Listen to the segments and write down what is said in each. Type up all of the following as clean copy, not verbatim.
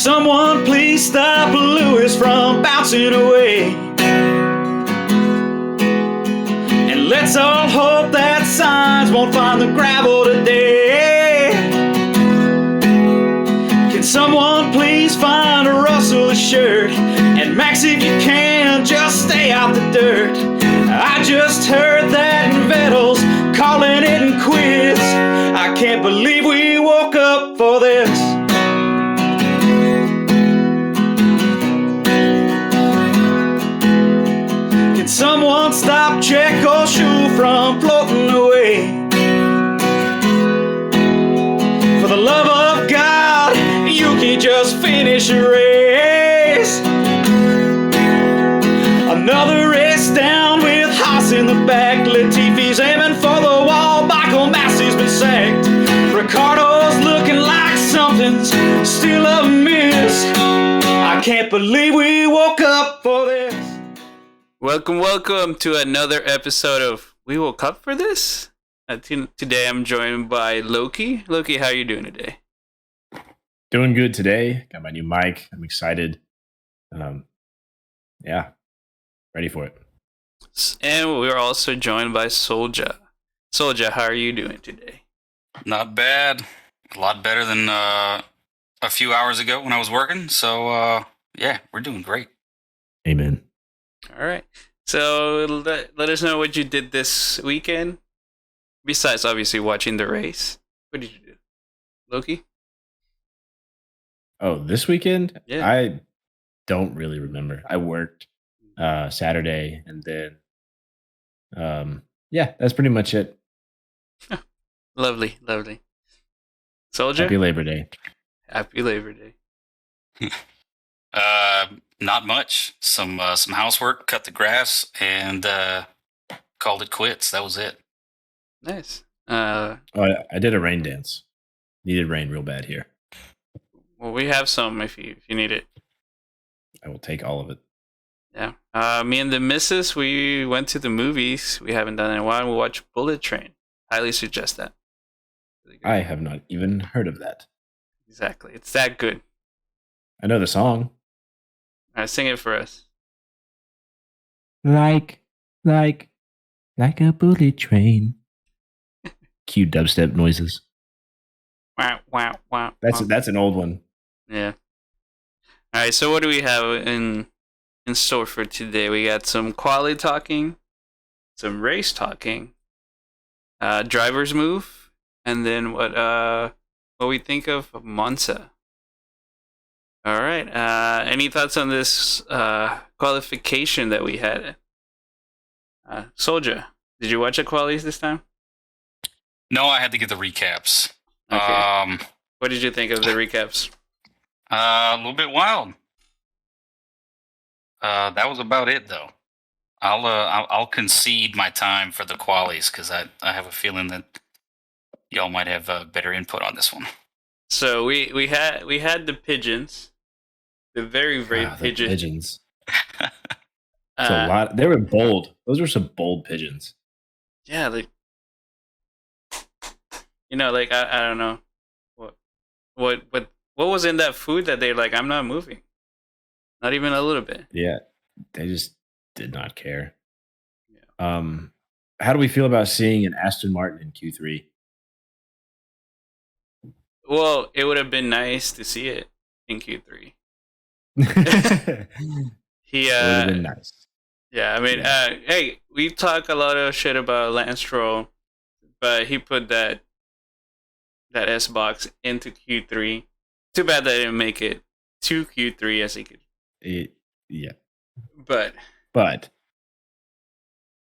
someone please stop Lewis from bouncing away? And let's all hope that signs won't find the gravel today. Can someone please find a Russell shirt? And Max, if you can, just stay out the dirt. I just heard that Vettel's calling it in quits. I can't believe we woke up for this. Can someone stop Checo's shoe from floating away? For the love of God, you can just finish a race. Another race down with Haas in the back. Latifi's aiming for the wall. Michael Massey's been sacked. Ricardo's looking like something's still amiss. I can't believe we woke up for this. Welcome to another episode of We Woke Up for This. Today I'm joined by Loki. Loki, how are you doing today? Doing good today. Got my new mic. I'm excited. Yeah, ready for it. And we're also joined by Soldier. Soldier, how are you doing today? Not bad. A lot better than a few hours ago when I was working. So, yeah, we're doing great. Amen. All right. So let us know what you did this weekend. Besides, obviously, watching the race. What did you do? Loki? Oh, this weekend? Yeah. I don't really remember. I worked Saturday and then, yeah, that's pretty much it. Lovely. Soldier? Happy Labor Day. Happy Labor Day. Not much. Some housework, cut the grass, and called it quits. That was it. Nice. Oh, I did a rain dance. Needed rain real bad here. Well, we have some if you need it. I will take all of it. Yeah. Me and the missus, we went to the movies. We haven't done it in a while. We watched Bullet Train. Highly suggest that. Really good. I have not even heard of that. Exactly. It's that good. I know the song. All right, sing it for us. Like a bullet train. Cue dubstep noises. Wow. That's an old one. Yeah. All right, so what do we have in store for today? We got some quality talking, some race talking, driver's move, and then what we think of Monza. All right. Any thoughts on this qualification that we had? Soldier, did you watch the qualies this time? No, I had to get the recaps. Okay. What did you think of the recaps? A little bit wild. That was about it, though. I'll concede my time for the qualies because I have a feeling that y'all might have better input on this one. So we had the pigeons, the very pigeons. It's a lot. They were bold. Those were some bold pigeons. Yeah, like I don't know what was in that food that they're like, I'm not moving, not even a little bit. Yeah, they just did not care. Yeah. How do we feel about seeing an Aston Martin in Q3? Well, it would have been nice to see it in Q3. It would have been nice. Yeah, I mean, hey, we talk a lot of shit about Lance Stroll, but he put that S box into Q3. Too bad that I didn't make it to Q3 as he could. Yeah, but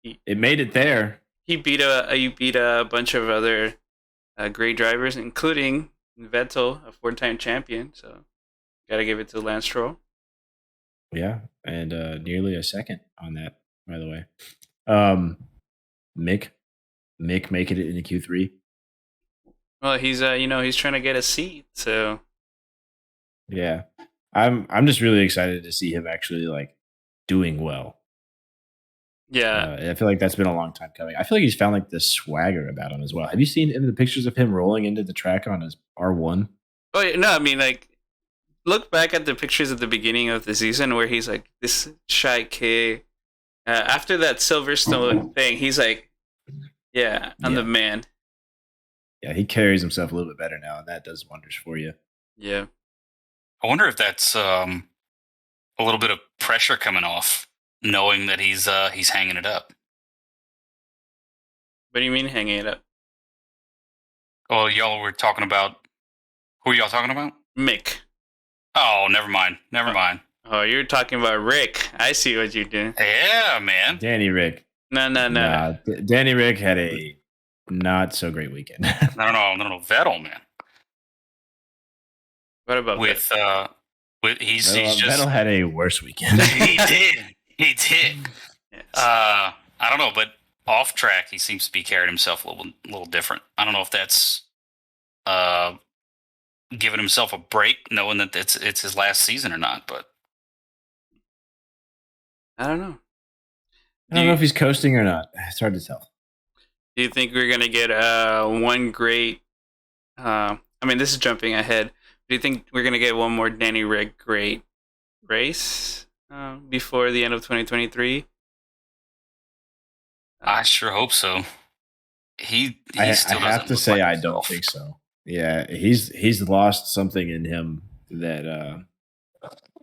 it made it there. He beat a bunch of other great drivers, including Vettel, a 4-time champion. So, gotta give it to Lance Stroll. Yeah, and nearly a second on that, by the way. Mick making it into Q3. Well, he's he's trying to get a seat, so yeah, I'm just really excited to see him actually like doing well. Yeah, I feel like that's been a long time coming. I feel like he's found like this swagger about him as well. Have you seen any of the pictures of him rolling into the track on his R1? Oh yeah, no, I mean like look back at the pictures at the beginning of the season where he's like this shy kid. After that Silverstone thing, he's like, "Yeah, I'm the man." Yeah, he carries himself a little bit better now, and that does wonders for you. Yeah. I wonder if that's a little bit of pressure coming off, knowing that he's hanging it up. What do you mean hanging it up? Oh, y'all were talking about. Who are y'all talking about? Mick. Oh, never mind. Never mind. Oh, you're talking about Rick. I see what you're doing. Yeah, man. Danny Rick. No. Danny Rick had a not so great weekend. I don't know. Vettel, man. What about With he's just Vettel had a worse weekend. he did. Yes. I don't know, but off track, he seems to be carrying himself a little different. I don't know if that's giving himself a break, knowing that it's his last season or not. But I don't know. I don't know if he's coasting or not. It's hard to tell. Do you think we're gonna get one great? I mean, this is jumping ahead. Do you think we're gonna get one more Danny Rick great race before the end of 2023? I sure hope so. He I still have doesn't to look say like I himself. don't think so. Yeah, he's lost something in him that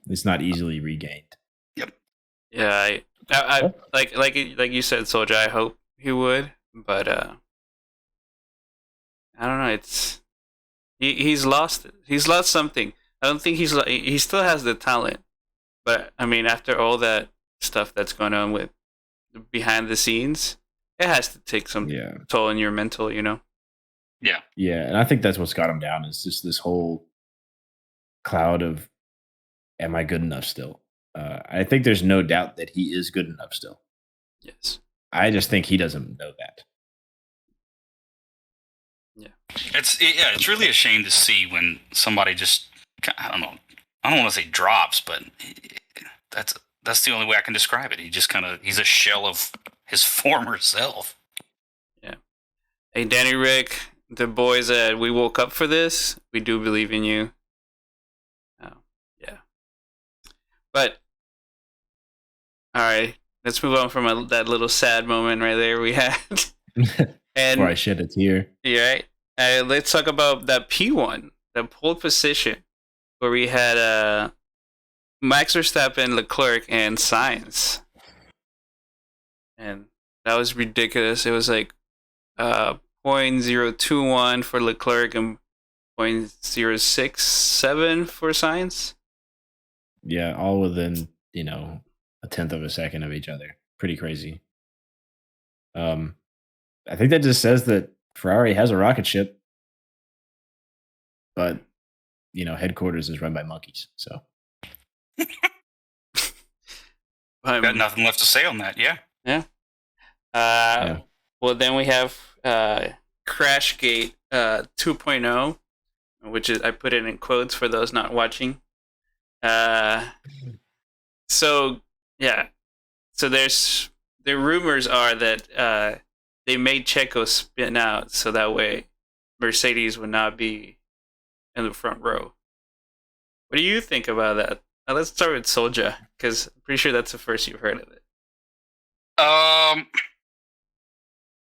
it's not easily regained. Yeah, I like you said, Soldier. I hope he would, but I don't know. It's he's lost it. He's lost something. I don't think he still has the talent, but I mean, after all that stuff that's going on with behind the scenes, it has to take some toll on your mental, you know. Yeah, and I think that's what's got him down is just this whole cloud of, am I good enough still? I think there's no doubt that he is good enough still. Yes. I just think he doesn't know that. Yeah. It's really a shame to see when somebody just, I don't know. I don't want to say drops, but that's the only way I can describe it. He just he's a shell of his former self. Yeah. Hey, Danny Rick, the boys that we woke up for this, we do believe in you. Yeah. But, all right, let's move on from that little sad moment right there we had. And before I shed a tear. Yeah, right. Let's talk about that P1, the pole position, where we had Max Verstappen, Leclerc, and Sainz. And that was ridiculous. It was like 0.021 for Leclerc and 0.067 for Sainz. Yeah, all within, a tenth of a second of each other. Pretty crazy. I think that just says that Ferrari has a rocket ship, but headquarters is run by monkeys. So Got nothing left to say on that. Yeah. Well, then we have Crashgate 2.0, which is, I put it in quotes for those not watching. So the rumors are that they made Checo spin out so that way Mercedes would not be in the front row. What do you think about that? Let's start with Soldier, because I'm pretty sure that's the first you've heard of it.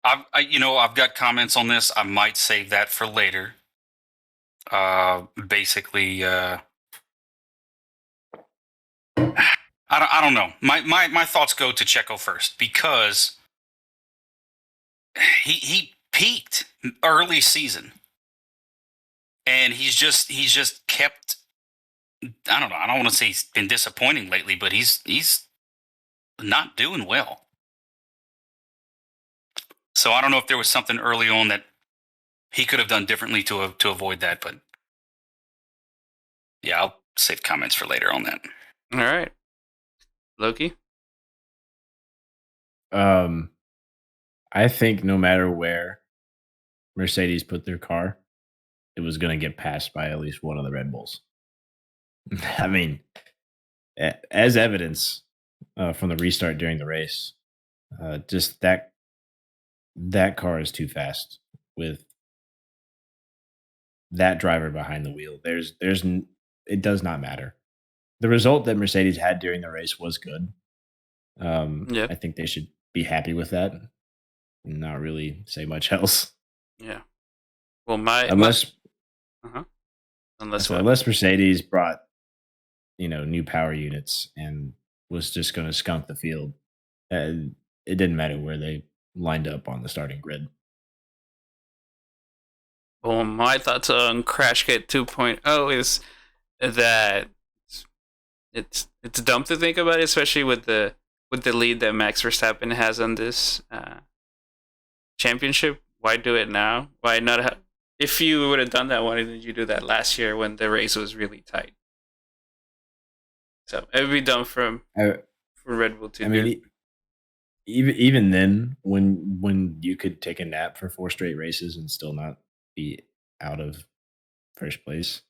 I've got comments on this. I might save that for later. Basically, I don't know. My thoughts go to Checo first because he peaked early season, and he's just kept. I don't know. I don't want to say he's been disappointing lately, but he's not doing well. So I don't know if there was something early on that he could have done differently to avoid that, but yeah, I'll save comments for later on that. All right, Loki. I think no matter where Mercedes put their car, it was going to get passed by at least one of the Red Bulls. I mean, as evidence from the restart during the race, just that car is too fast with that driver behind the wheel. There's it does not matter. The result that Mercedes had during the race was good. Yeah. I think they should be happy with that. And not really say much else. Yeah. Well, Unless unless what? unless Mercedes brought new power units and was just going to skunk the field, it didn't matter where they lined up on the starting grid. Well, my thoughts on Crashgate 2.0 is that it's dumb to think about it, especially with the lead that Max Verstappen has on this championship. Why do it now? Why not? If you would have done that, why didn't you do that last year when the race was really tight? So it would be dumb for Red Bull to do. mean, even then, when you could take a nap for 4 straight races and still not be out of first place,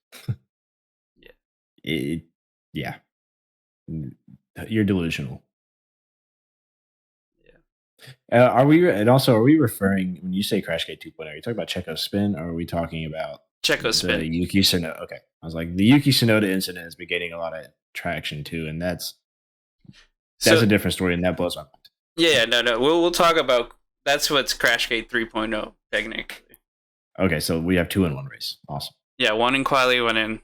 yeah, you're delusional. Are we referring, when you say Crashgate 2.0, are you talking about Checo's spin, or are we talking about Checo spin? the Yuki Tsunoda? Okay, I was like, the Yuki Tsunoda incident has been getting a lot of traction too, and that's a different story, and that blows my mind. Yeah, no. We'll talk about that's what's Crashgate 3.0 technically. Okay, so we have 2 in 1 race. Awesome. Yeah, 1 in Quali, 1 in,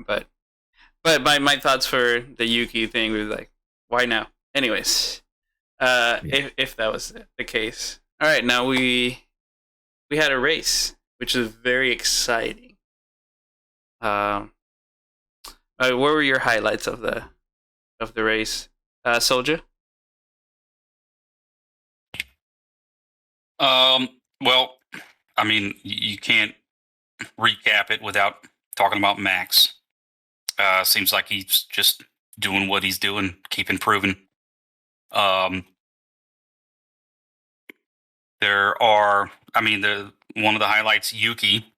but my thoughts for the Yuki thing was like, why now? Anyways. If that was the case. All right, now we had a race, which is very exciting. What were your highlights of the race, Soldier? Well, I mean, you can't recap it without talking about Max. Seems like he's just doing what he's doing, keep improving. There are, one of the highlights, Yuki.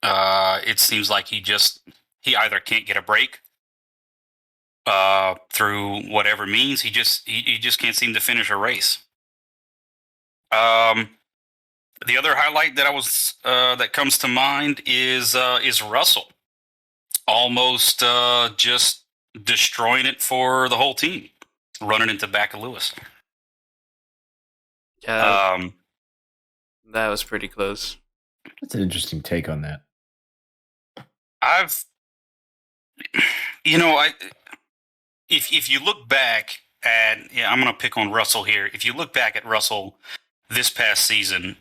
It seems like he either can't get a break through whatever means. He just can't seem to finish a race. The other highlight that comes to mind is Russell, almost just destroying it for the whole team, running into back of Lewis. Yeah, that was pretty close. That's an interesting take on that. If you look back at, I'm going to pick on Russell here. If you look back at Russell this past season,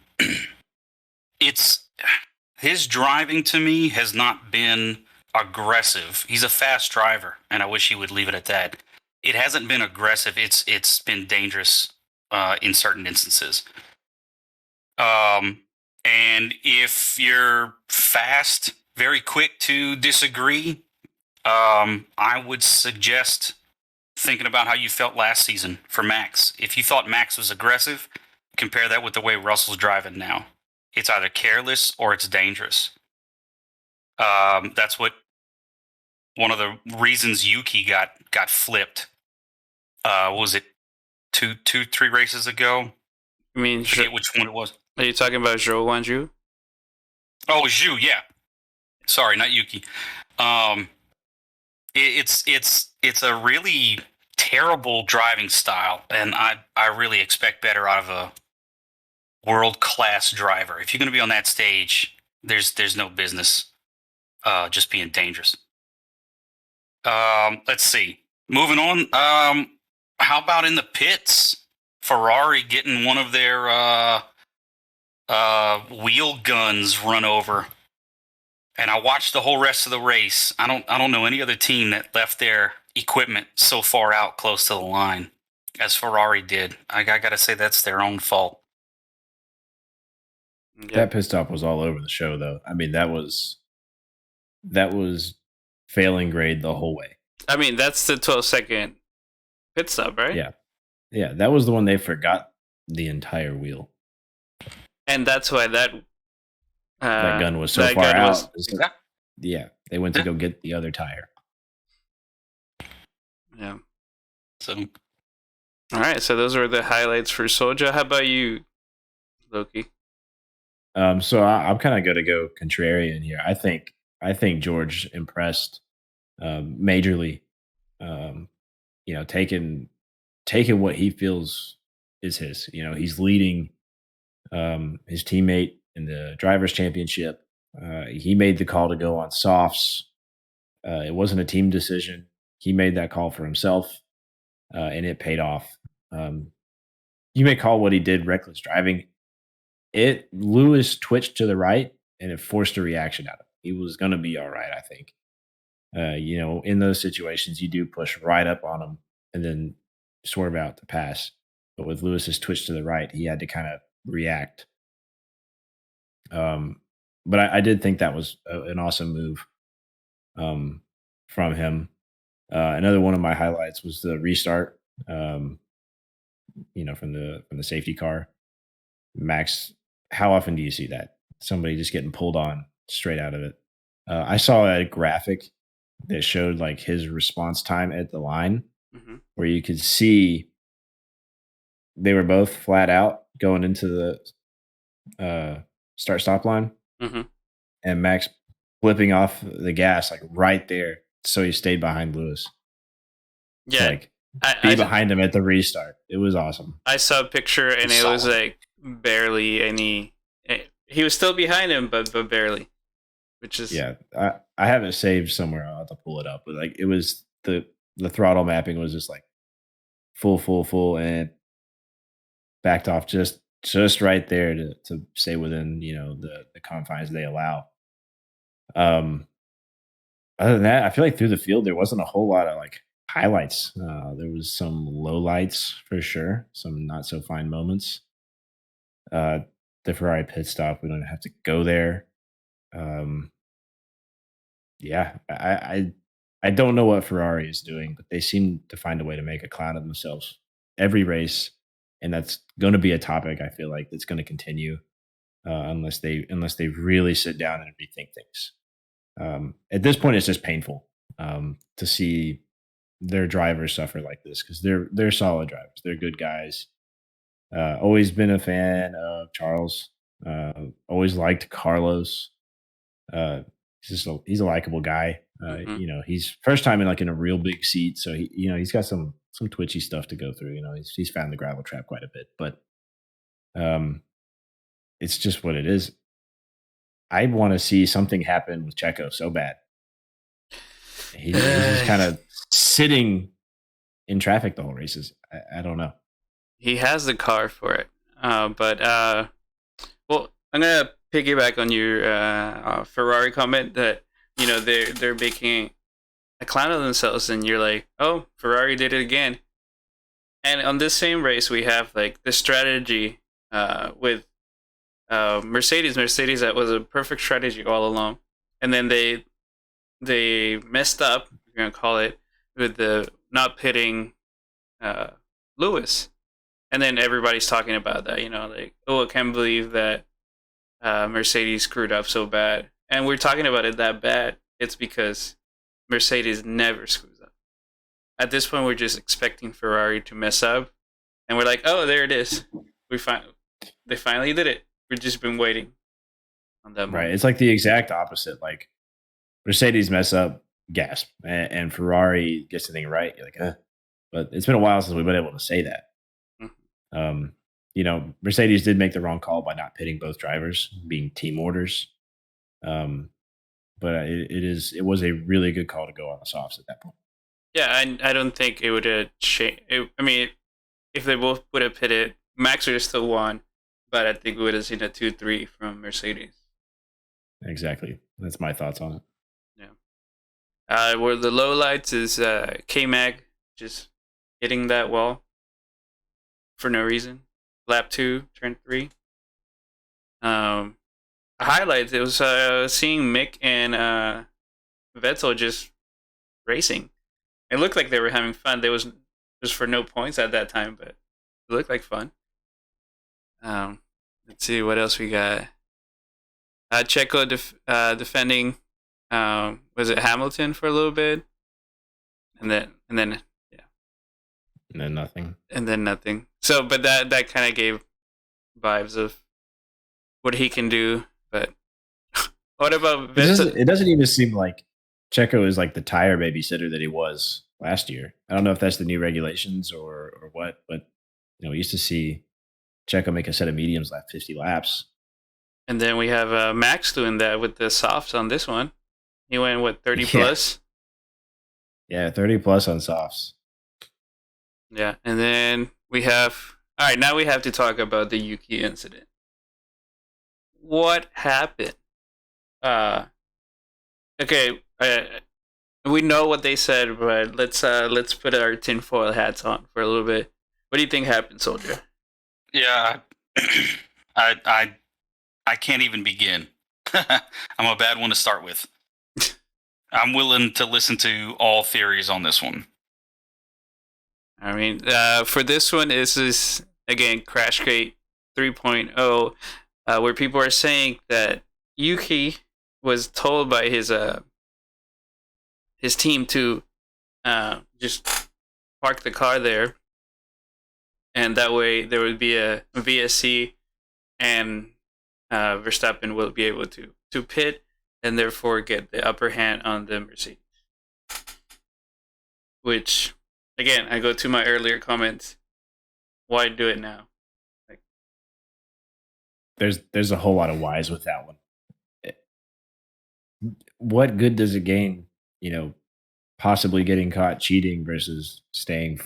his driving to me has not been aggressive. He's a fast driver, and I wish he would leave it at that. It hasn't been aggressive. It's been dangerous in certain instances. And if you're fast, very quick to disagree, I would suggest thinking about how you felt last season for Max. If you thought Max was aggressive, compare that with the way Russell's driving now. It's either careless or it's dangerous. That's what one of the reasons Yuki got flipped. Was it 3 races ago? I mean, I forget which one it was. Are you talking about Zhou Guanyu? Oh, Zhu, yeah. Sorry, not Yuki. It's a really terrible driving style, and I really expect better out of a world-class driver. If you're going to be on that stage, there's no business just being dangerous. Let's see. Moving on. How about in the pits? Ferrari getting one of their wheel guns run over. And I watched the whole rest of the race. I don't know any other team that left their equipment so far out close to the line as Ferrari did. I got to say that's their own fault. Yep. That pit stop was all over the show, though. I mean, that was failing grade the whole way. I mean, that's the 12-second pit stop, right? Yeah, that was the one they forgot the entire wheel. And that's why that gun was so far out. Yeah, they went to go get the other tire. Yeah. So, all right. So those were the highlights for Soja. How about you, Loki? So I'm kind of going to go contrarian here. I think I think George impressed majorly. Taking what he feels is his. He's leading his teammate in the drivers' championship. He made the call to go on softs. It wasn't a team decision. He made that call for himself, and it paid off. Um, you may call what he did reckless driving. Lewis twitched to the right, and it forced a reaction out of him. He was going to be all right, I think. In those situations, you do push right up on him and then swerve out to pass. But with Lewis's twitch to the right, he had to kind of react. But I did think that was an awesome move from him. Another one of my highlights was the restart. From the safety car. Max, how often do you see that? Somebody just getting pulled on straight out of it. I saw a graphic that showed like his response time at the line, where you could see they were both flat out going into the start stop line, and Max flipping off the gas like right there, so he stayed behind Lewis. Yeah, like be behind him at the restart. It was awesome. I saw a picture and it was like barely any. He was still behind him, but barely. Which is I have it saved somewhere. I'll have to pull it up, but like it was the throttle mapping was just like full, and backed off just right there to stay within the confines they allow. Other than that, I feel like through the field there wasn't a whole lot of like highlights. There was some lowlights for sure, some not so fine moments. The Ferrari pit stop, we don't have to go there. I don't know what Ferrari is doing, but they seem to find a way to make a clown of themselves every race, and that's going to be a topic I feel like that's going to continue unless they really sit down and rethink things. At this point, it's just painful to see their drivers suffer like this because they're solid drivers, they're good guys. Always been a fan of Charles. Always liked Carlos. He's a likable guy. He's first time in a real big seat, so he's got some twitchy stuff to go through. He's found the gravel trap quite a bit, but it's just what it is. I want to see something happen with Checo so bad. He's just kind of sitting in traffic the whole races. I don't know. He has the car for it, but well, I'm gonna piggyback on your Ferrari comment that they're making a clown of themselves, and you're like, oh, Ferrari did it again. And on this same race, we have like the strategy with Mercedes. That was a perfect strategy all along, and then they messed up. We're gonna call it with the not pitting Lewis, and then everybody's talking about that. Like, oh, I can't believe that Mercedes screwed up so bad, and we're talking about it that bad. It's because Mercedes never screws up. At this point, we're just expecting Ferrari to mess up, and we're like, oh, there it is. They finally did it. We've just been waiting on that moment. Right. It's like the exact opposite. Like Mercedes mess up, gasp, and Ferrari gets the thing right. You're like, but it's been a while since we've been able to say that. Mercedes did make the wrong call by not pitting both drivers, being team orders. But it was a really good call to go on the softs at that point. Yeah, I don't think it would have changed. I mean, if they both would have pitted, Max would have still won, but I think we would have seen a 2-3 from Mercedes. Exactly. That's my thoughts on it. Yeah. Where the low lights is K-Mag just hitting that wall for no reason. Lap 2, turn 3. Highlights, it was seeing Mick and Vettel just racing. It looked like they were having fun. There was for no points at that time, but it looked like fun. Let's see what else we got. Checo defending. Was it Hamilton for a little bit, and then nothing. And then nothing. So, but that kind of gave vibes of what he can do. But What about It doesn't even seem like Checo is like the tire babysitter that he was last year. I don't know if that's the new regulations or what, but we used to see Checo make a set of mediums lap 50 laps. And then we have Max doing that with the softs on this one. He went, what, 30 Yeah. plus? Yeah, 30 plus on softs. Yeah, and then we have... All right, now we have to talk about the Yuki incident. What happened? Okay, we know what they said, but let's put our tinfoil hats on for a little bit. What do you think happened, Soldier? Yeah, I can't even begin. I'm a bad one to start with. I'm willing to listen to all theories on this one. I mean, for this one, this is, again, Crash Crate 3.0, where people are saying that Yuki was told by his team to just park the car there, and that way there would be a VSC, and Verstappen will be able to pit and therefore get the upper hand on the Mercedes. Which, again, I go to my earlier comments. Why do it now? There's a whole lot of whys with that one. What good does it gain, possibly getting caught cheating versus staying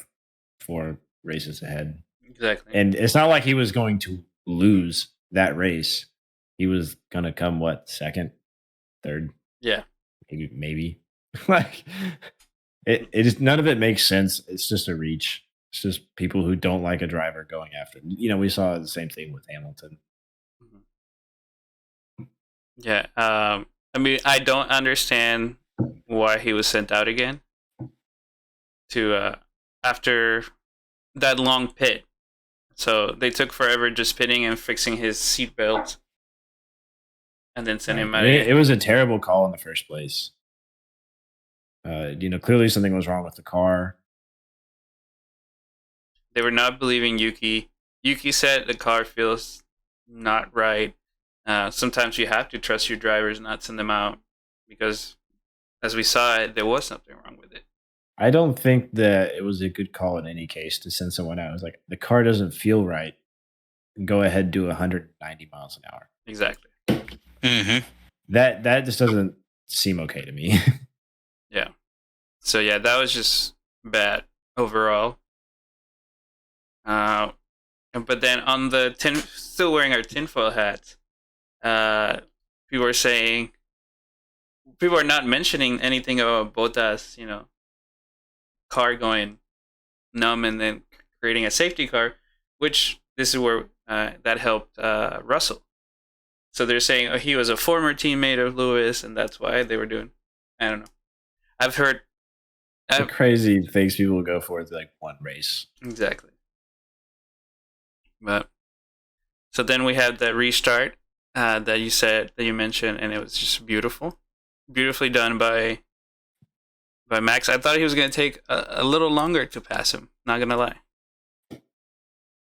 4 races ahead? Exactly. And it's not like he was going to lose that race. He was going to come, second, third? Yeah. Maybe. Like, it is, none of it makes sense. It's just a reach. It's just people who don't like a driver going after him. We saw the same thing with Hamilton. Yeah. I mean, I don't understand why he was sent out again to after that long pit. So they took forever just pitting and fixing his seatbelt, and then sent him out again. It was a terrible call in the first place. Clearly something was wrong with the car. They were not believing Yuki. Yuki said the car feels not right. Sometimes you have to trust your drivers, not send them out, because as we saw, there was something wrong with it. I don't think that it was a good call in any case to send someone out. It was like, the car doesn't feel right. Go ahead and do 190 miles an hour. Exactly. Mm-hmm. That just doesn't seem okay to me. Yeah. So yeah, that was just bad overall. But then on the still wearing our tinfoil hats, people are not mentioning anything about Bottas, car going numb and then creating a safety car, which this is where that helped Russell. So they're saying he was a former teammate of Lewis, and that's why they were doing. I don't know. I've heard the crazy things people will go for is like one race. Exactly. But so then we had that restart that you mentioned, and it was just beautifully done by Max. I thought he was going to take a little longer to pass him. Not going to lie.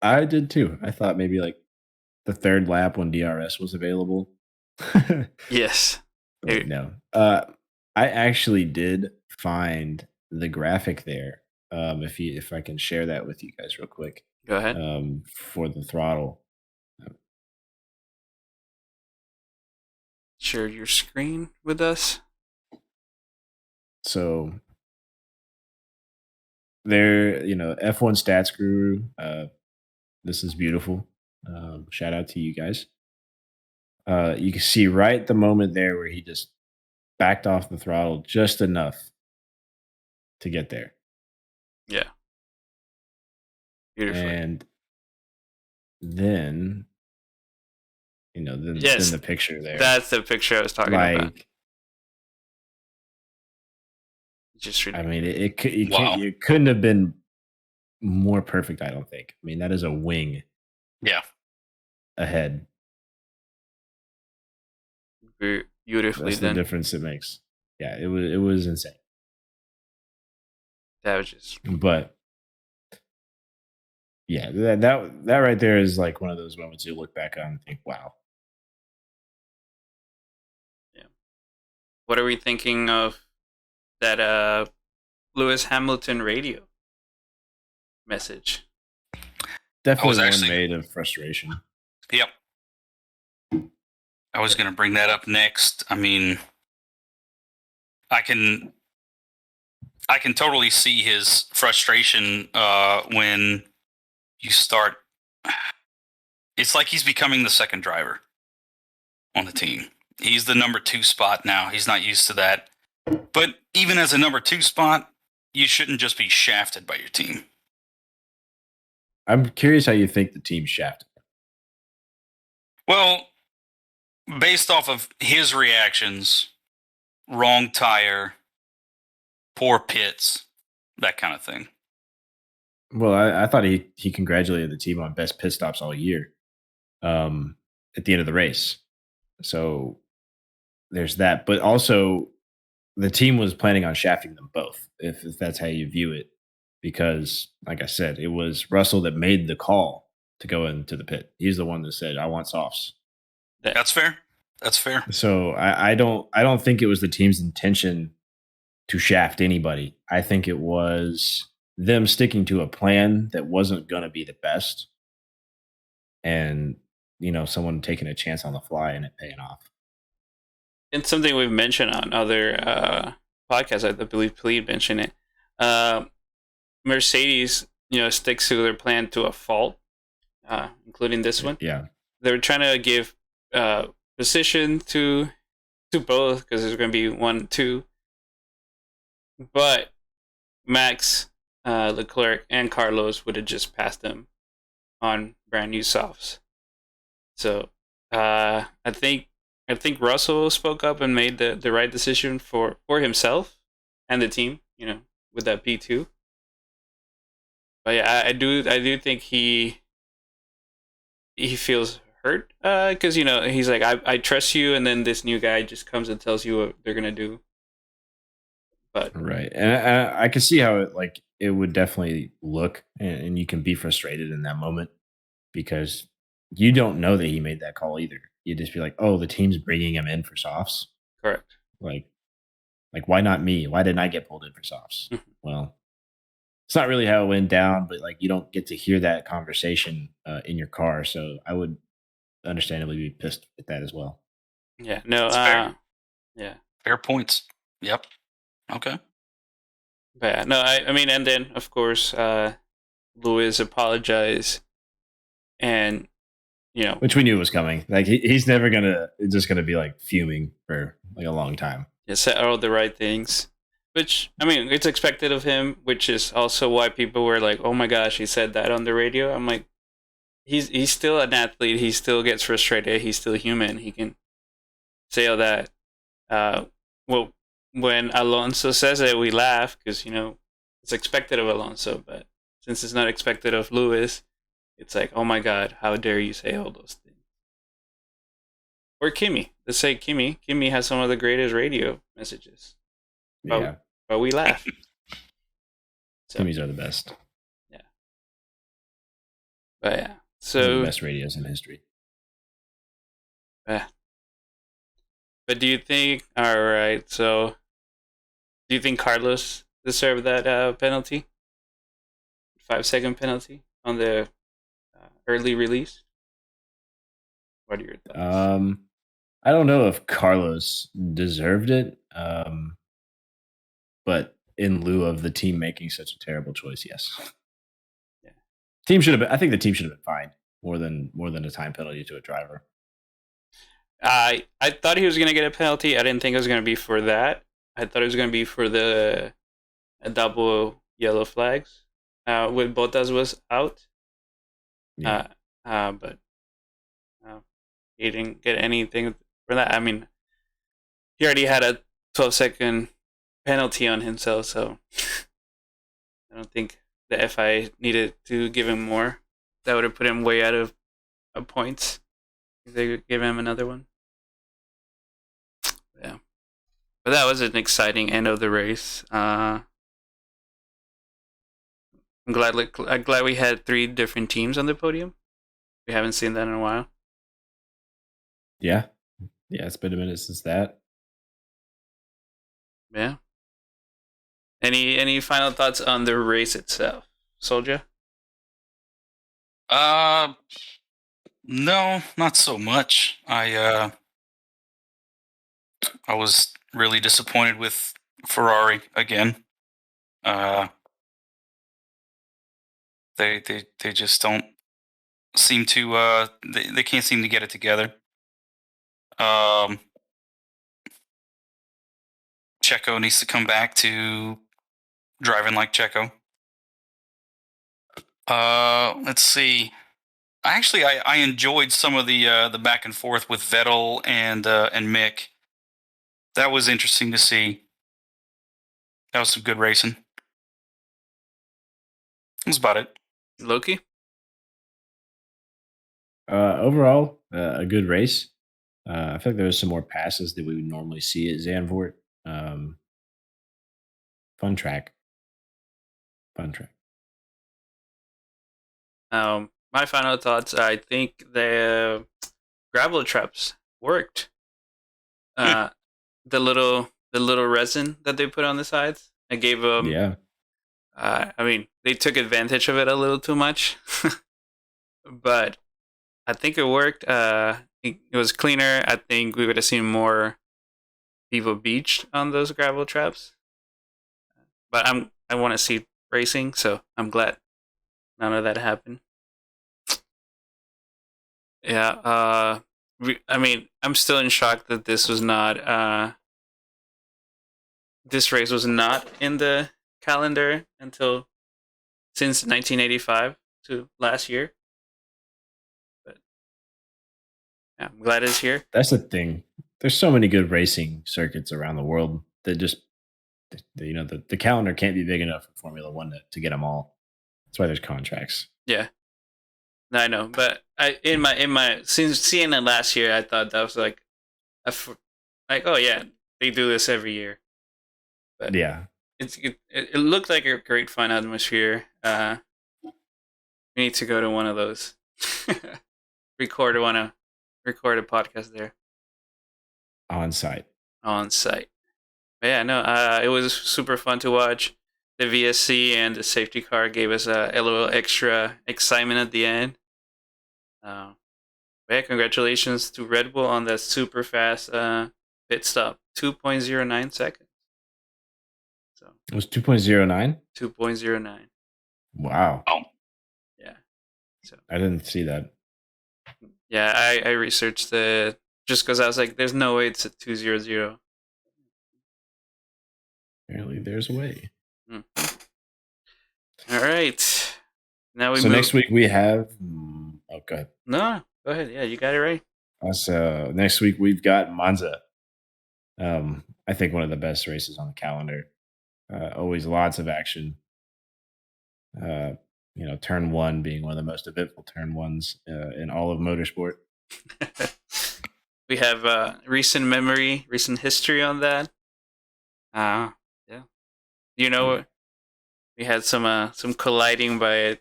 I did too. I thought maybe like the third lap when DRS was available. Yes. No. I actually did find the graphic there. If I can share that with you guys real quick. Go ahead. For the throttle. Share your screen with us. So there, F1 Stats Guru. This is beautiful. Shout out to you guys. You can see right the moment there where he just backed off the throttle just enough to get there. Yeah. Beautiful. And then, then the picture there. That's the picture I was talking about. Just I mean, it couldn't have been more perfect, I don't think. I mean, that is a wing. Yeah. Ahead. Beautifully That's done. the difference it makes. Yeah, it was insane. That was just. But yeah, that right there is like one of those moments you look back on and think, wow. Yeah. what are we thinking of that Lewis Hamilton radio message? Definitely one actually- made of frustration. Yep. I was going to bring that up next. I mean, I can totally see his frustration when you start. It's like he's becoming the second driver on the team. He's the number 2 spot now. He's not used to that. But even as a number 2 spot, you shouldn't just be shafted by your team. I'm curious how you think the team shafted. Well, based off of his reactions, wrong tire, poor pits, that kind of thing. Well, I thought he congratulated the team on best pit stops all year at the end of the race. So there's that. But also, the team was planning on shafting them both, if that's how you view it. Because, like I said, it was Russell that made the call to go into the pit. He's the one that said, I want softs. That's fair. That's fair. So I don't think it was the team's intention to shaft anybody. I think it was them sticking to a plan that wasn't going to be the best, and someone taking a chance on the fly and it paying off. It's something we've mentioned on other podcasts. I believe Plead mentioned it. Mercedes, sticks to their plan to a fault, including this one. Yeah, They were trying to give position to both because there's going to be 1, 2. But Max, Leclerc, and Carlos would have just passed them on brand new softs. So I think Russell spoke up and made the right decision for himself and the team. With that P2. But yeah, I do think he feels hurt because he's like, I trust you, and then this new guy just comes and tells you what they're gonna do. But right, and I can see how it would definitely look, and you can be frustrated in that moment because you don't know that he made that call either. You just be like, oh, the team's bringing him in for softs. correct. Like why not me? Why didn't I get pulled in for softs? Well, it's not really how it went down, but you don't get to hear that conversation in your car. So I would understandably be pissed at that as well. Yeah. No. That's fair. Yeah. Fair points. Yep. Okay. But yeah, no. I mean, and then of course, Lewis apologized, and which we knew was coming. He's never just gonna be fuming for a long time. said all the right things. Which, I mean, it's expected of him, which is also why people were like, oh my gosh, he said that on the radio. I'm like, he's still an athlete. He still gets frustrated. He's still human. He can say all that. Well, when Alonso says it, we laugh because, it's expected of Alonso. But since it's not expected of Lewis, it's like, oh my God, how dare you say all those things? Or Kimi. Let's say Kimi. Kimi has some of the greatest radio messages. Yeah, But we laugh. So, Kimmy's are the best. yeah. But yeah. One of So the best radios in history. But do you think? All right. So, do you think Carlos deserved that penalty? 5-second penalty on the early release. What are your thoughts? I don't know if Carlos deserved it, but in lieu of the team making such a terrible choice, yes. Yeah. Team should have been. I think the team should have been fined more than a time penalty to a driver. I thought he was going to get a penalty. I didn't think it was going to be for that. I thought it was going to be for the double yellow flags when Bottas was out. Yeah. But he didn't get anything for that. I mean, he already had a 12-second penalty on himself, so I don't think the FIA needed to give him more. That would have put him way out of points if they could give him another one. Yeah. But that was an exciting end of the race. I'm glad we had 3 different teams on the podium. We haven't seen that in a while. Yeah, it's been a minute since that. Yeah. Any final thoughts on the race itself, Soldier? No, not so much. I was really disappointed with Ferrari again. Uh, they just don't seem to they can't seem to get it together. Um, Checo needs to come back to driving like Checo. Let's see. Actually, I enjoyed some of the back and forth with Vettel and Mick. That was interesting to see. That was some good racing. That's about it. Loki? Overall, a good race. I think there was some more passes that we would normally see at Zandvoort. Fun track. Fun track. My final thoughts. I think the gravel traps worked. The little resin that they put on the sides. I gave them. Yeah. I mean, they took advantage of it a little too much, but I think it worked. It was cleaner. I think we would have seen more people beached on those gravel traps. But I want to see racing, so I'm glad none of that happened. Yeah. I mean, I'm still in shock that this was not. This race was not in the calendar until since 1985 to last year. But yeah, I'm glad it's here. That's the thing. There's so many good racing circuits around the world that just, the calendar can't be big enough for Formula One to get them all. That's why there's contracts. Yeah. No, I know, but in my since seeing it last year, I thought that was like oh yeah, they do this every year. But Yeah. it looked like a great fun atmosphere. We need to go to one of those. record a podcast there On site. on site. But yeah, no, it was super fun to watch. The VSC and the safety car gave us a little extra excitement at the end. But yeah, congratulations to Red Bull on that super fast pit stop, 2.09 seconds. So It was 2.09? 2.09. Wow. Oh, Yeah. So I didn't see that. yeah, I researched it just because I was like, there's no way it's a 200. Apparently, there's a way. Mm. All right. Now we So move. next week we have. Oh, go ahead. No, go ahead. Yeah, you got it right. So next week we've got Monza. I think one of the best races on the calendar. Always lots of action. Turn one being one of the most eventful turn ones in all of motorsport. We have recent memory, recent history on that. Yeah. You know, we had some colliding by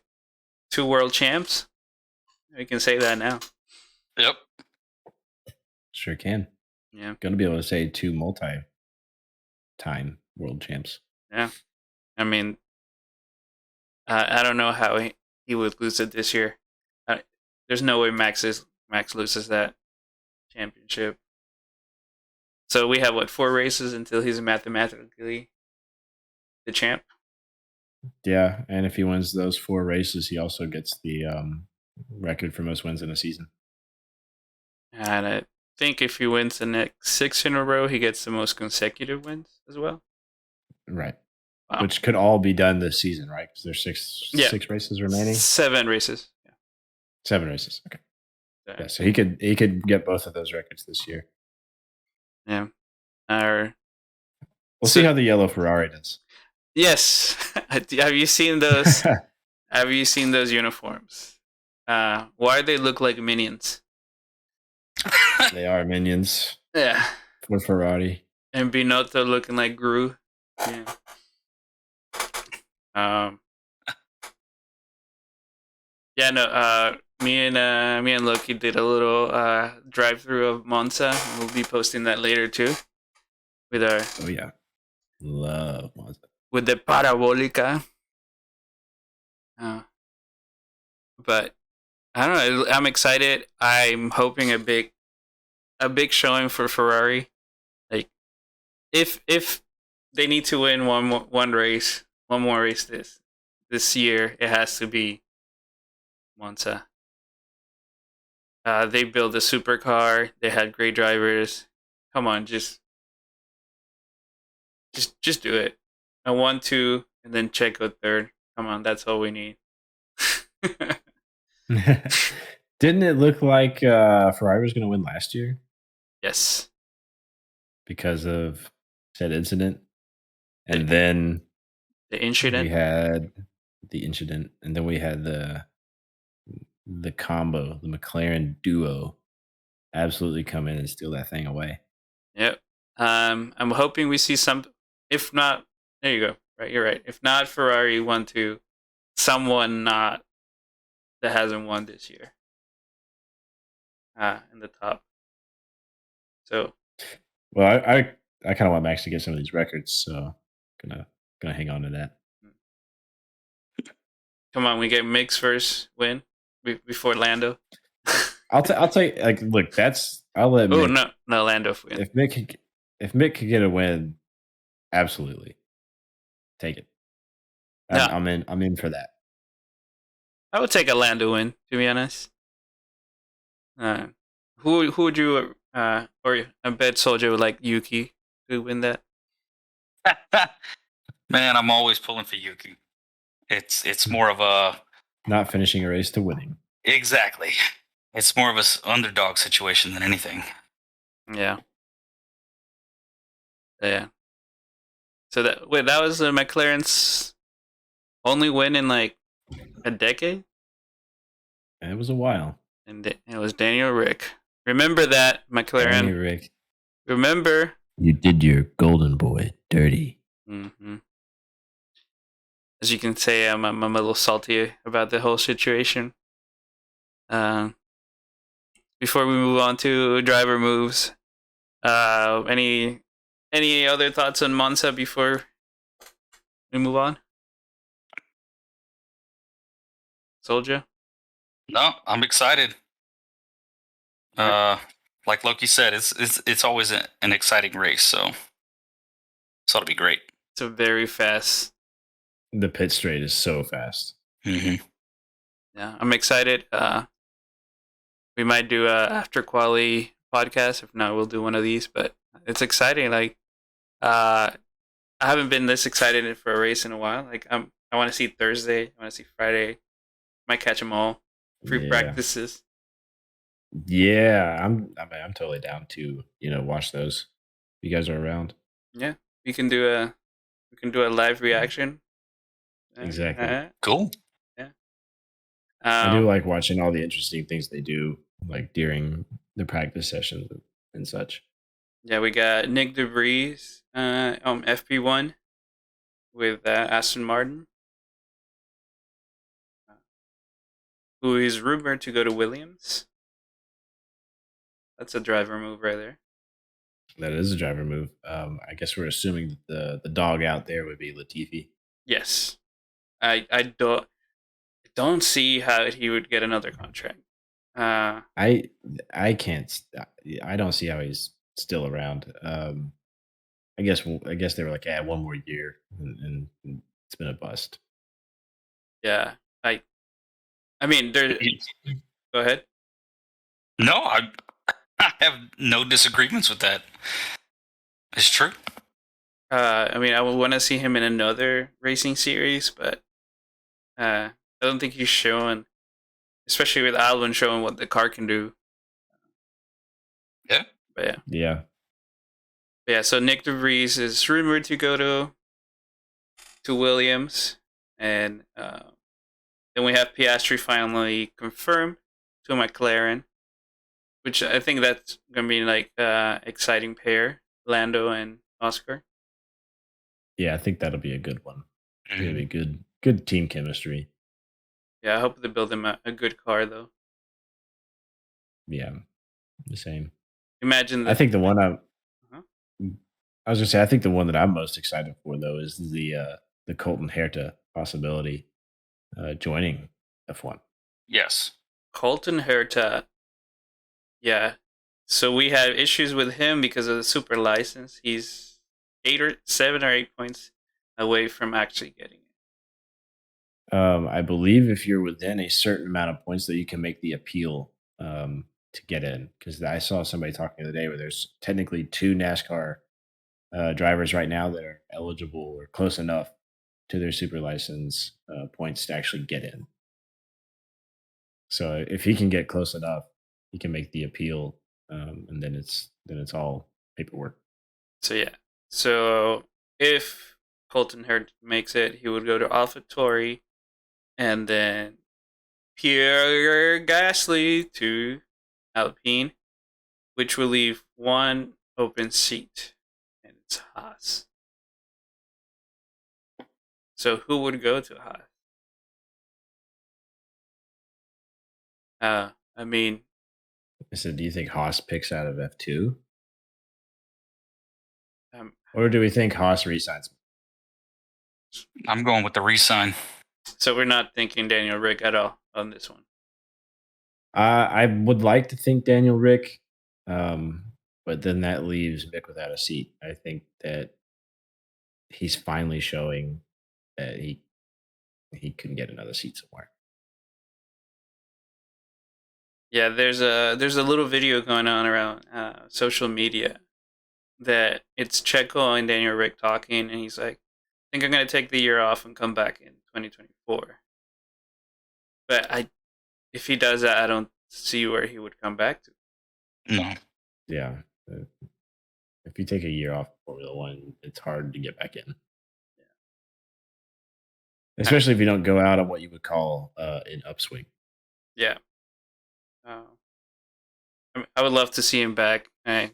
two world champs. We can say that now. yep. Sure can. Yeah. Going to be able to say two multi-time world champs. Yeah. I mean, I don't know how he would lose it this year. There's no way Max loses that championship. So we have 4 races until he's mathematically the champ. Yeah, and if he wins those 4 races, he also gets the record for most wins in a season. And I think if he wins the next 6 in a row, he gets the most consecutive wins as well. Right. Wow. Which could all be done this season, right? Because there's 6 races remaining. 7 races. Yeah. 7 races. Okay. Yeah, so he could get both of those records this year. Yeah. We'll see how the yellow Ferrari does. Yes. Have you seen those? Have you seen those uniforms? Why do they look like minions? They are minions Yeah. for Ferrari. And Binotto looking like Gru. Yeah. Yeah, no, me and Loki did a little drive through of Monza. We'll be posting that later too. With our Oh yeah. Love Monza. with the Parabolica. Uh, but I don't know. I'm excited. I'm hoping a big showing for Ferrari. Like if they need to win one race, one more race this year, it has to be Monza. They built a supercar. They had great drivers. Come on, just do it. I want to, and then Checo third. Come on, that's all we need. Didn't it look like Ferrari was going to win last year Yes. because of said incident? And then The we incident. had the incident, and then we had the combo, the McLaren duo, absolutely come in and steal that thing away. Yep. I'm hoping we see some. If not, there you go. Right, you're right. If not Ferrari, one to someone not that hasn't won this year. In the top. So Well, I kind of want Max to get some of these records, so gonna hang on to that. come on, we get Mick's first win before Lando. I'll take like look. I'll let Oh Mick, no, Lando win. if Mick could get a win, absolutely take it. Yeah. I'm in for that. I would take a Lando win, to be honest. Who would you or a bad soldier would like Yuki to win that? Man, I'm always pulling for Yuki. It's more of a Not finishing a race to winning. exactly. It's more of a underdog situation than anything. Yeah. Yeah. So that was McLaren's only win in like a decade, And it was a while. and it was Daniel Rick. Remember that, McLaren. Danny Rick, Remember. you did your golden boy dirty. Mm-hmm. As you can say, I'm a little salty about the whole situation. Before we move on to driver moves, any other thoughts on Monza before we move on? Soldier? No, I'm excited. Like Loki said, it's always an exciting race, so it'll be great. It's a very fast. The pit straight is so fast. Mm-hmm. Yeah, I'm excited. We might do a after Quali podcast. If not, we'll do one of these. But it's exciting. Like, I haven't been this excited for a race in a while. Like, I want to see Thursday. I want to see Friday. Might catch them all. Free practices. Yeah, I'm totally down to watch those. You guys are around. Yeah, we can do a live reaction. Exactly. Cool. Yeah. I do like watching all the interesting things they do, like during the practice sessions and such. Yeah, we got Nick DeVries on FP1 with Aston Martin, who is rumored to go to Williams. That's a driver move right there. That is a driver move. I guess we're assuming that the dog out there would be Latifi. Yes, I don't see how he would get another contract. I can't. I don't see how he's still around. I guess they were like, yeah, one more year, and it's been a bust. Yeah, I mean, there. Go ahead. No, I have no disagreements with that. It's true. I mean, I would want to see him in another racing series, but I don't think he's shown, especially with Albon showing what the car can do. Yeah. But Yeah. So Nick DeVries is rumored to go to Williams, and then we have Piastri finally confirmed to McLaren, which I think that's gonna be like exciting pair, Lando and Oscar. Yeah, I think that'll be a good one. It's gonna be good team chemistry. Yeah, I hope they build him a good car though. Yeah, the same. Imagine that. I think the one I was gonna say I think the one that I'm most excited for though is the Colton Herta possibility joining F1. Yes. Colton Herta, yeah. So we have issues with him because of the super license. He's 7 or 8 points away from actually getting it. I believe if you're within a certain amount of points that you can make the appeal to get in. Because I saw somebody talking the other day where there's technically two NASCAR drivers right now that are eligible or close enough to their super license points to actually get in. So if he can get close enough, he can make the appeal, and then it's all paperwork. So yeah. So if Colton Herta makes it, he would go to AlphaTauri, and then Pierre Gasly to Alpine, which will leave one open seat, and it's Haas. So who would go to Haas? I mean, I said, do you think Haas picks out of F2? um, Or do we think Haas resigns? I'm going with the re-sign. so we're not thinking Daniel Rick at all on this one. I would like to think Daniel Rick, but then that leaves Mick without a seat. I think that he's finally showing that he can get another seat somewhere. Yeah, there's a little video going on around social media that it's Checo and Daniel Rick talking, and he's like, "I think I'm gonna take the year off and come back in 2024." But if he does that, I don't see where he would come back to. No. Yeah. If you take a year off Formula One, it's hard to get back in. Especially if you don't go out on what you would call an upswing. Yeah. I would love to see him back in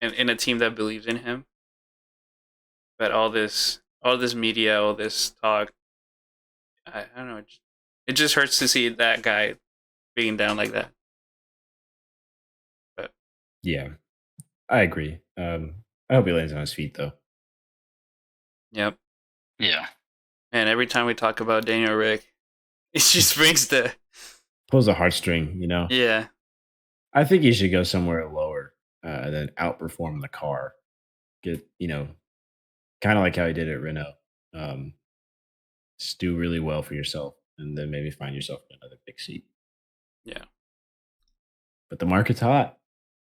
a team that believes in him. But all this media, all this talk, I don't know. It just hurts to see that guy being down like that. But Yeah, I agree. I hope he lands on his feet, though. yep. Yeah. And every time we talk about Daniel Rick, it just brings the Pulls a heartstring, you know? yeah. I think he should go somewhere lower and then outperform the car. Get, kind of like how he did at Renault. Just do really well for yourself and then maybe find yourself in another big seat. Yeah. But the market's hot.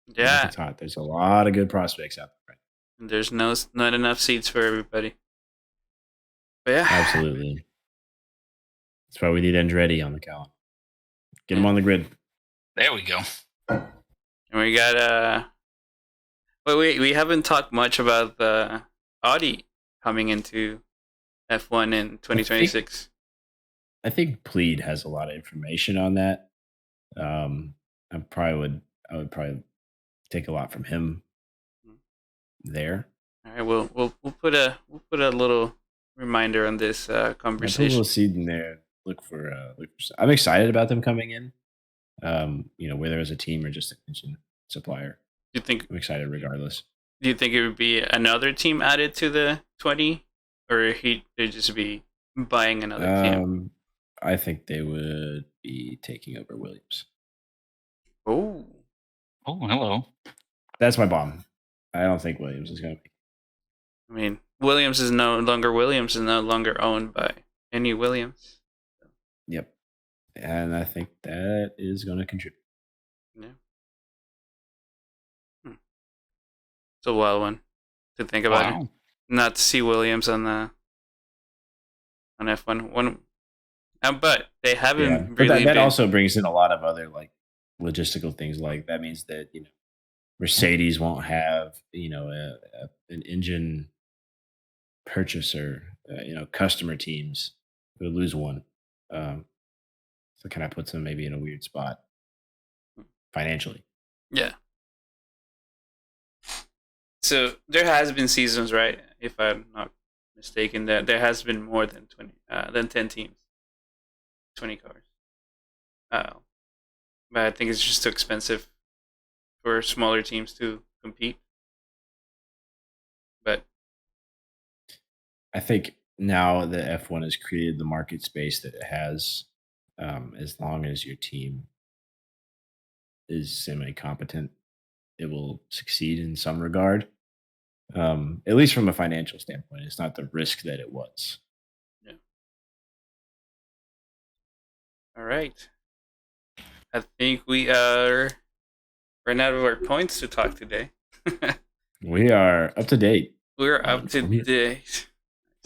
The Yeah. market's hot. There's a lot of good prospects out there. And there's not enough seats for everybody. But yeah. Absolutely. That's why we need Andretti on the calendar. Get him on the grid. There we go. And we got but we haven't talked much about the Audi coming into F1 in 2026. I think Plead has a lot of information on that. I would probably take a lot from him there. All right, we'll put a little reminder on this I put a conversation. little seed in there. Look for. I'm excited about them coming in. Whether as a team or just an engine supplier. Do I'm excited regardless. you think it would be another team added to the 20, or they'd just be buying another team? I think they would be taking over Williams. Oh, hello. That's my bomb. I don't think Williams is going to be. I mean, Williams is no longer owned by any Williams. Yep. And I think that is going to contribute. Yeah. It's a wild one to think about. Wow. Not to see Williams on F1. But they haven't But really that been. also brings in a lot of other like logistical things. Like that means that Mercedes won't have an engine purchaser. Customer teams would lose one. So kind of puts them maybe in a weird spot financially. Yeah. So there has been seasons, right? If I'm not mistaken, that there has been more than 10 teams, 20 cars. But I think it's just too expensive for smaller teams to compete. But I think now the F1 has created the market space that it has. As long as your team is semi-competent, it will succeed in some regard. At least from a financial standpoint, it's not the risk that it was. Yeah. All right. I think we are running out of our points to talk today. We are up to date. We're On up to Formula- date.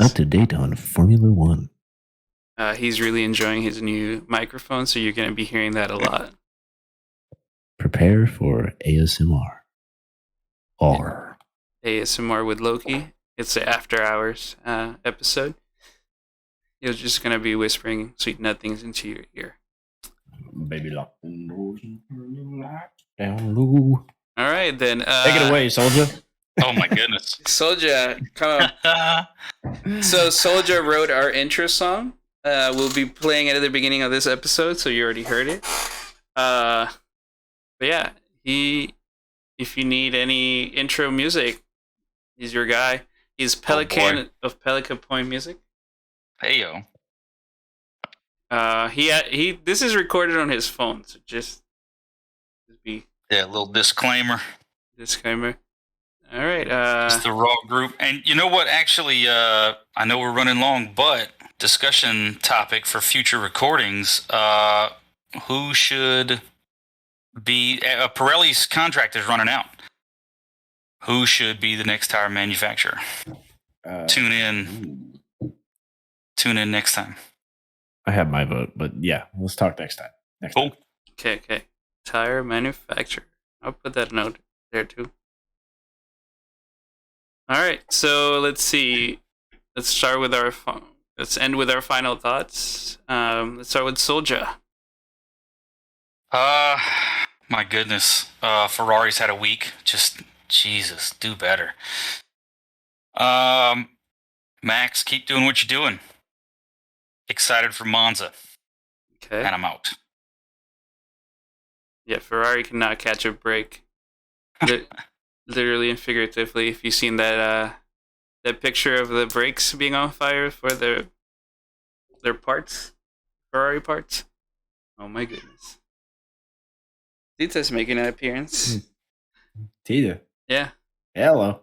Up to date on Formula One. He's really enjoying his new microphone, so you're going to be hearing that a lot. Prepare for ASMR. R. ASMR with Loki. It's the after hours episode. You're just going to be whispering sweet nothings into your ear. Baby lock down low. All right, then. Take it away, soldier. Oh my goodness. Soldier, come on. So Soldier wrote our intro song. We'll be playing it at the beginning of this episode, so you already heard it. But yeah, if you need any intro music, he's your guy. He's Pelican of Pelican Point Music. Hey yo. He this is recorded on his phone, so just be Yeah, a little disclaimer. disclaimer. All right. It's the raw group. And you know what? Actually, I know we're running long, but discussion topic for future recordings. Who should be Pirelli's contract is running out. Who should be the next tire manufacturer? Tune in next time. I have my vote, but yeah, let's talk next time. Cool. Okay. Tire manufacturer. I'll put that note there too. All right. So let's see. Let's start with let's end with our final thoughts. Let's start with Soldier. My goodness. Ferrari's had a week. Just Jesus, do better. Max, keep doing what you're doing. Excited for Monza. Okay. And I'm out. Yeah, Ferrari cannot catch a break. Literally and figuratively. If you've seen that picture of the brakes being on fire for their parts, Ferrari parts. Oh my goodness. Tita's making an appearance. Tita. Yeah. Hello.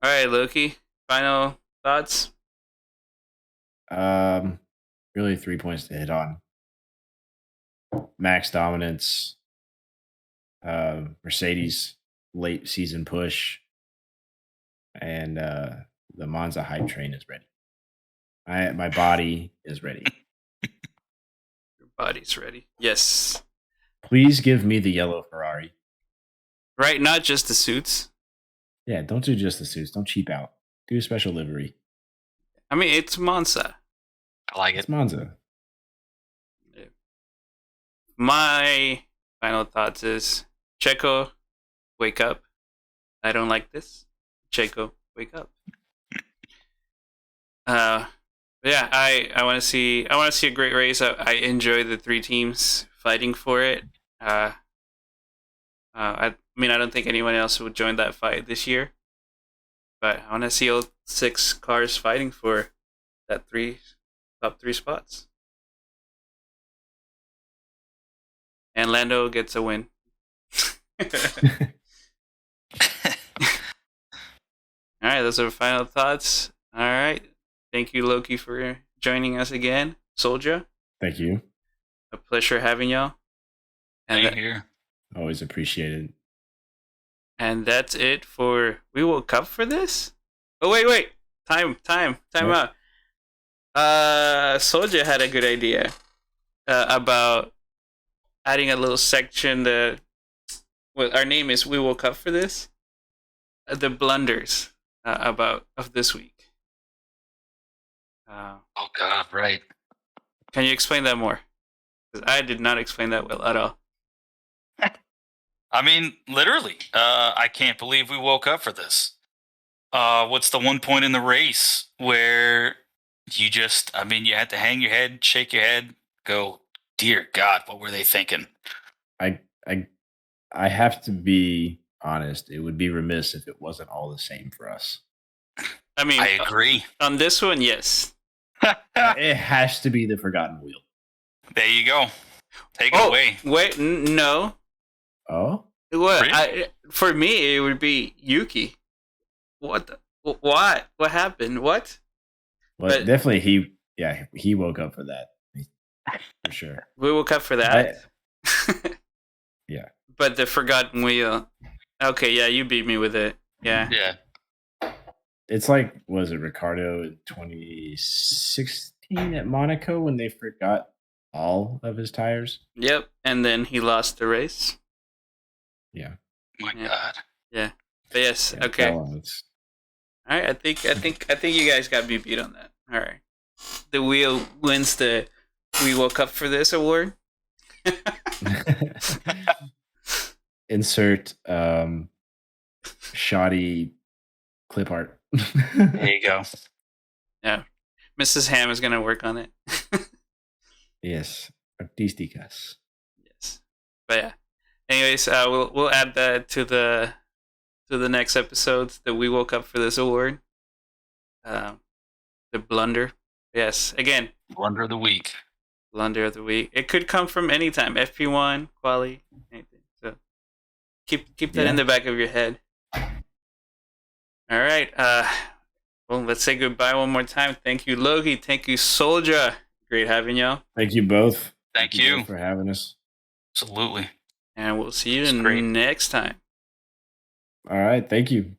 All right, Loki. Final thoughts? Really 3 points to hit on. Max dominance. Mercedes late season push. And the Monza hype train is ready. My body is ready. Your body's ready. Yes. Please give me the yellow Ferrari. Right, not just the suits. Yeah, don't do just the suits. Don't cheap out. Do a special livery. I mean, it's Monza. I like It's it. Monza. My final thoughts is Checo, wake up. I don't like this. Checo, wake up. Yeah, I want to see a great race. I enjoy the three teams fighting for it. I mean, I don't think anyone else would join that fight this year. But I want to see all 6 cars fighting for that top 3 spots. And Lando gets a win. All right, those are our final thoughts. All right. Thank you, Loki, for joining us again. Soldier, Thank you. a pleasure having y'all. Same here. Always appreciated. And that's it for We Woke Up for this? Oh, wait. Time What? out. Soldier had a good idea about adding a little section that our name is We Woke Up for This. The blunders of this week. Oh God, right. Can you explain that more? Because I did not explain that well at all. I mean, literally, I can't believe we woke up for this. What's the one point in the race where you had to hang your head, shake your head, go, dear God, what were they thinking? I have to be honest. It would be remiss if it wasn't all the same for us. I mean, I agree. on this one, yes. It has to be the Forgotten Wheel. There you go. Take it away. Wait, no. Oh, What? Really? For me, it would be Yuki. What? What? What happened? What? well, But- definitely he woke up for that for sure. We woke up for that. Yeah. But the Forgotten Wheel. Okay, yeah, you beat me with it. Yeah. Yeah. It's like, was it Ricardo in 2016 at Monaco when they forgot all of his tires? Yep. And then he lost the race. Yeah. My Yeah. God. Yeah. But yes. Yeah, Okay. that All one was- right. I think you guys got me beat on that. All right. The wheel wins the "We Woke Up for This" award. Insert shoddy clip art. There you go. Yeah. Mrs. Ham is gonna work on it. Yes, artísticas. Yes. But yeah. Anyways, we'll add that to the next episodes that we woke up for this award. The blunder. Yes. Again, Blunder of the week. blunder of the week. It could come from any time. FP1, Quali, anything. So keep that in Yeah. the back of your head. All right. Well, let's say goodbye one more time. Thank you, Logie. Thank you, Soldier. Great having y'all. Thank you both. Thank you. both for having us. Absolutely. And we'll see you It's great. next time. All right, thank you.